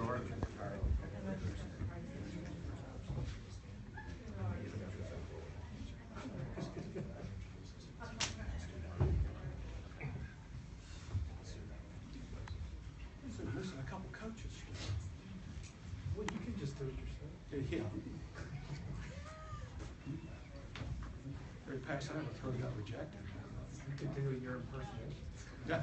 Doeren. So you're missing a couple coaches. Well, you can just do it yourself. Yeah. Very passive until he got rejected. You could do your impersonation. Yeah.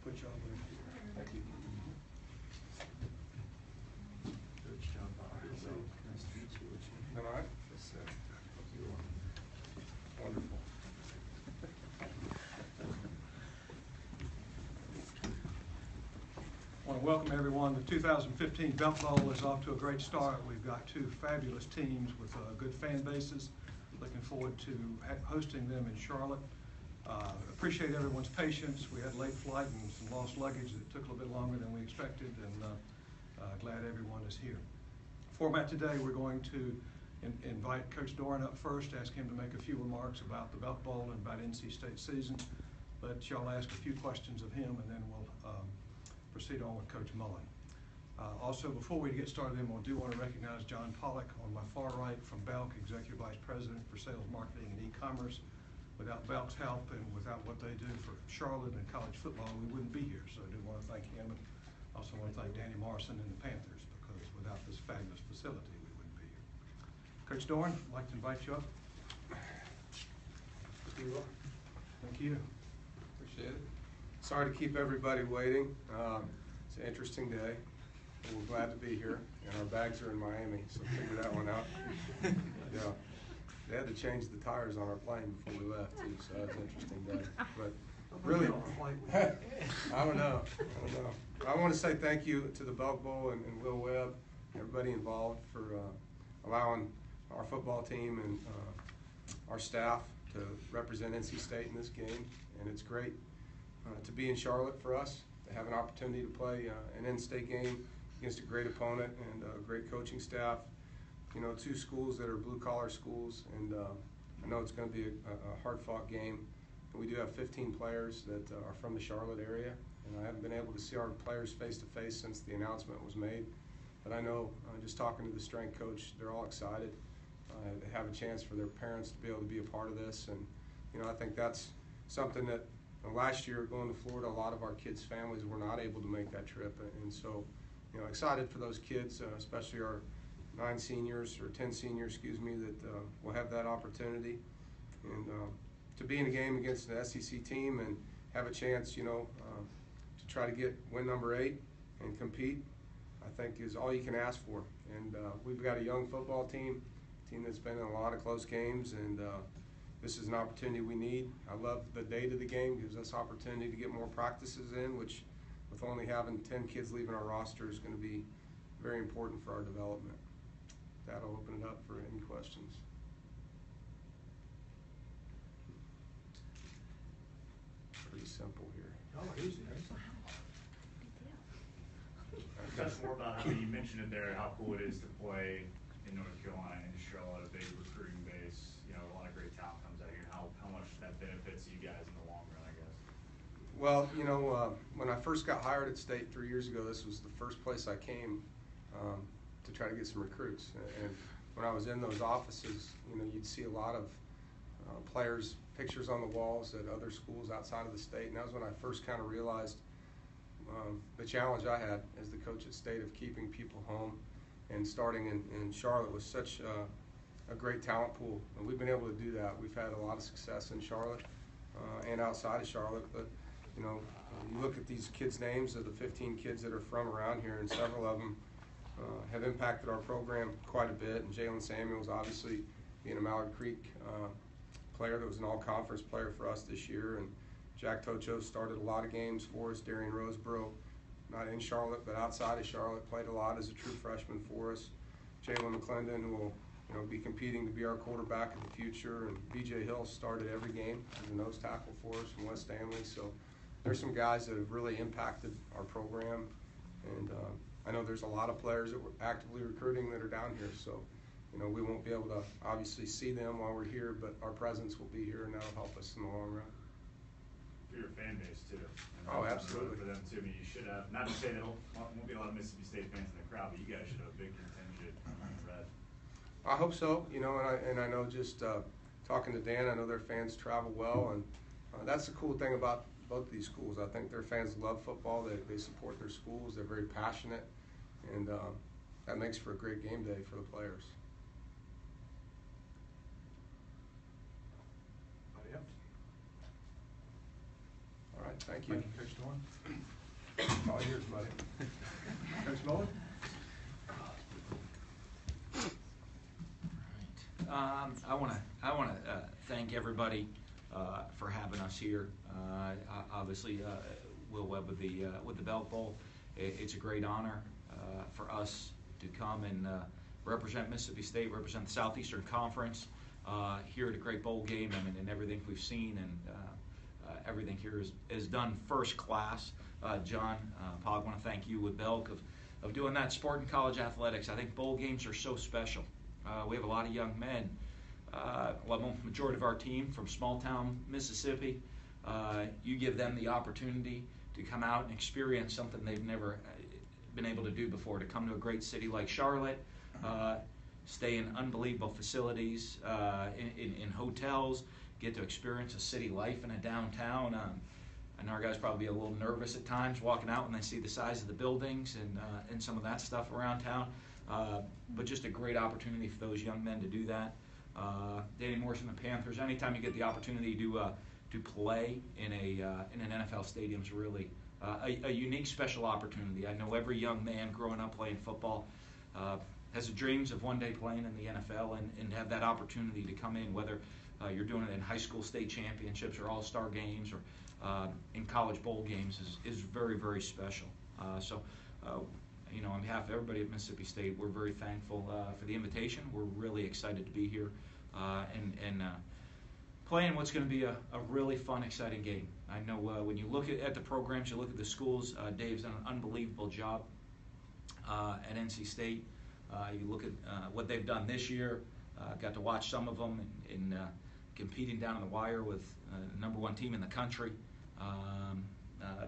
Put you all in here. Thank you. Coach John Byer. Nice to meet you. All right. Yes, sir. Wonderful. I want to welcome everyone. The 2015 Belk Bowl is off to a great start. We've got two fabulous teams with good fan bases. Looking forward to hosting them in Charlotte. Appreciate everyone's patience. We had late flight and some lost luggage that took a little bit longer than we expected, and glad everyone is here. Format today, we're going to invite Coach Doeren up first, ask him to make a few remarks about the Belk Bowl and about NC State season. Let y'all ask a few questions of him, and then we'll proceed on with Coach Mullen. Also, before we get started, I do want to recognize John Pollock on my far right from Belk, Executive Vice President for Sales, Marketing, and E-Commerce. Without Belk's help and without what they do for Charlotte and college football, we wouldn't be here. So I do want to thank him, and also want to thank Danny Morrison and the Panthers, because without this fabulous facility, we wouldn't be here. Coach Doeren, I'd like to invite you up. Thank you. Appreciate it. Sorry to keep everybody waiting. It's an interesting day. We're glad to be here, and our bags are in Miami, so figure that one out. Yeah. They had to change the tires on our plane before we left, too, so that's an interesting day. But really, I don't know. I want to say thank you to the Belk Bowl and Will Webb, everybody involved, for allowing our football team and our staff to represent NC State in this game. And it's great to be in Charlotte for us, to have an opportunity to play an in-state game against a great opponent and a great coaching staff. You know, two schools that are blue-collar schools, and I know it's going to be a hard-fought game. And we do have 15 players that are from the Charlotte area, and I haven't been able to see our players face-to-face since the announcement was made. But I know, just talking to the strength coach, they're all excited to have a chance for their parents to be able to be a part of this. And, you know, I think that's something that last year going to Florida, a lot of our kids' families were not able to make that trip. And so, you know, excited for those kids, especially our 10 seniors, that will have that opportunity. And to be in a game against an SEC team and have a chance, you know, to try to win number 8 and compete, I think is all you can ask for. And we've got a young football team that's been in a lot of close games, and this is an opportunity we need. I love the date of the game, gives us opportunity to get more practices in, which with only having 10 kids leaving our roster is going to be very important for our development. That'll open it up for any questions. Pretty simple here. Oh, easy. Touch more about how you mentioned it there, how cool it is to play in North Carolina and Charlotte, a big recruiting base. You know, a lot of great talent comes out here. How much that benefits you guys in the long run, I guess. Well, you know, when I first got hired at State 3 years ago, this was the first place I came to try to get some recruits. And when I was in those offices, you know, you'd see a lot of players' pictures on the walls at other schools outside of the state. And that was when I first kind of realized the challenge I had as the coach at State of keeping people home, and starting in Charlotte was such a great talent pool. And we've been able to do that. We've had a lot of success in Charlotte and outside of Charlotte. But You know, you look at these kids' names of the 15 kids that are from around here, and several of them have impacted our program quite a bit. And Jalen Samuels, obviously, being a Mallard Creek player that was an all-conference player for us this year. And Jack Tocho started a lot of games for us. Darian Roseborough, not in Charlotte, but outside of Charlotte, played a lot as a true freshman for us. Jalen McClendon, who will be competing to be our quarterback in the future. And B.J. Hill started every game as a nose tackle for us from West Stanley. So there's some guys that have really impacted our program. And I know there's a lot of players that we're actively recruiting that are down here. So, we won't be able to obviously see them while we're here, but our presence will be here, and that'll help us in the long run. For your fan base, too. Oh, absolutely. For them, too. I mean, you should have, not to say there won't be a lot of Mississippi State fans in the crowd, but you guys should have a big contingent on the red. I hope so, and I know just talking to Dan, I know their fans travel well, and that's the cool thing about both of these schools. I think their fans love football. They support their schools. They're very passionate, and that makes for a great game day for the players. Anybody else? All right, thank you. Thank you, Coach Doeren. All yours, buddy. Coach Mullen? I want to thank everybody for having us here. Obviously, Will Webb with the Belk Bowl. It's a great honor for us to come and represent Mississippi State, represent the Southeastern Conference here at a great bowl game. I mean, and everything we've seen and everything here is done first class. John, Paul, I want to thank you with Belk of doing that sport in college athletics. I think bowl games are so special. We have a lot of young men. The majority of our team from small town Mississippi. You give them the opportunity to come out and experience something they've never been able to do before, to come to a great city like Charlotte, stay in unbelievable facilities, in hotels, get to experience a city life in a downtown. I know our guys probably be a little nervous at times walking out when they see the size of the buildings and some of that stuff around town. But just a great opportunity for those young men to do that. Danny Morrison, the Panthers, anytime you get the opportunity to play in an NFL stadium is really a unique, special opportunity. I know every young man growing up playing football has the dreams of one day playing in the NFL and have that opportunity to come in, whether you're doing it in high school state championships or all-star games or in college bowl games is very, very special. On behalf of everybody at Mississippi State, we're very thankful for the invitation. We're really excited to be here and playing what's going to be a really fun, exciting game. I know when you look at the programs, you look at the schools, Dave's done an unbelievable job at NC State. You look at what they've done this year. Got to watch some of them in competing down on the wire with the #1 team in the country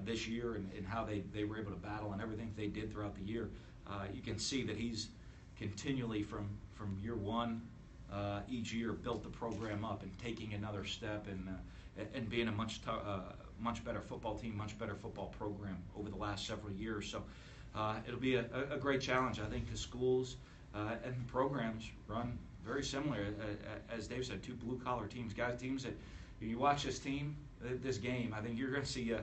this year and how they were able to battle and everything they did throughout the year. You can see that he's continually from year one each year built the program up and taking another step and being a much better football team, much better football program over the last several years. So it'll be a great challenge. I think the schools and the programs run very similar. As Dave said, two blue-collar teams, teams that you watch this game, I think you're going to see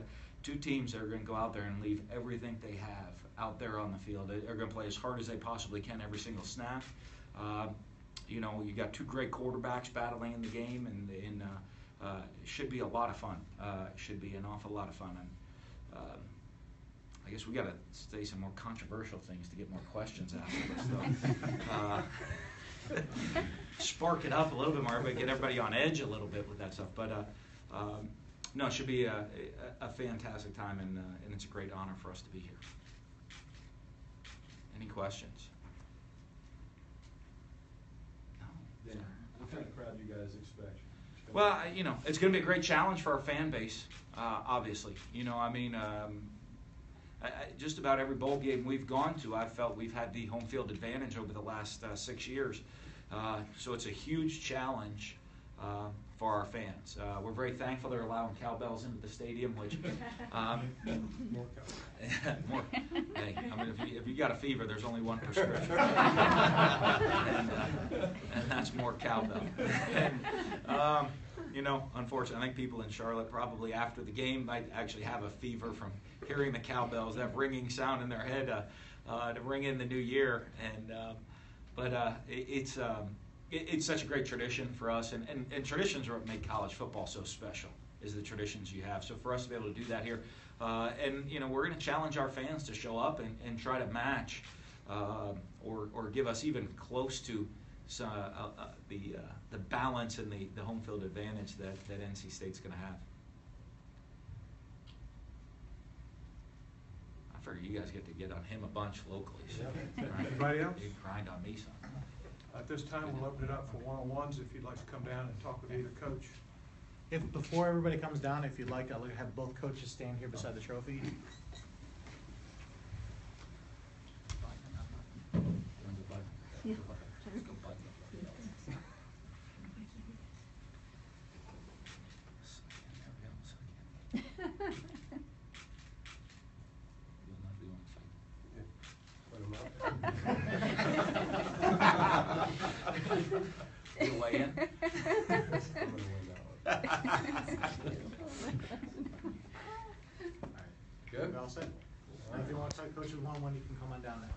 two teams that are going to go out there and leave everything they have out there on the field. They're going to play as hard as they possibly can every single snap. You got two great quarterbacks battling in the game, and it should be a lot of fun. It should be an awful lot of fun. And I guess we got to say some more controversial things to get more questions after this. Spark it up a little bit more, but get everybody on edge a little bit with that stuff. But no, it should be a fantastic time, and it's a great honor for us to be here. Any questions? Yeah. What kind of crowd do you guys expect? Well, it's going to be a great challenge for our fan base, obviously. Just about every bowl game we've gone to, I've felt we've had the home field advantage over the last 6 years. So it's a huge challenge for our fans. We're very thankful they're allowing cowbells into the stadium, which More cowbell. more. Hey, if you got a fever, there's only one prescription, and that's more cowbell. You know, unfortunately, I think people in Charlotte probably after the game might actually have a fever from hearing the cowbells, that ringing sound in their head to ring in the new year. And it's such a great tradition for us, and traditions are what make college football so special, is the traditions you have. So for us to be able to do that here, and you know, we're going to challenge our fans to show up and try to match or give us even close to the balance and the home field advantage that NC State's going to have. I figure you guys get to get on him a bunch locally. So Anybody else? You grind on me, son. At this time, we'll open it up for one-on-ones if you'd like to come down and talk with either coach. If before everybody comes down, if you'd like, I'll have both coaches stand here beside the trophy. You weigh in? I'm gonna win that one. Good? We all set? If you want to talk coaches one-on-one, you can come on down now.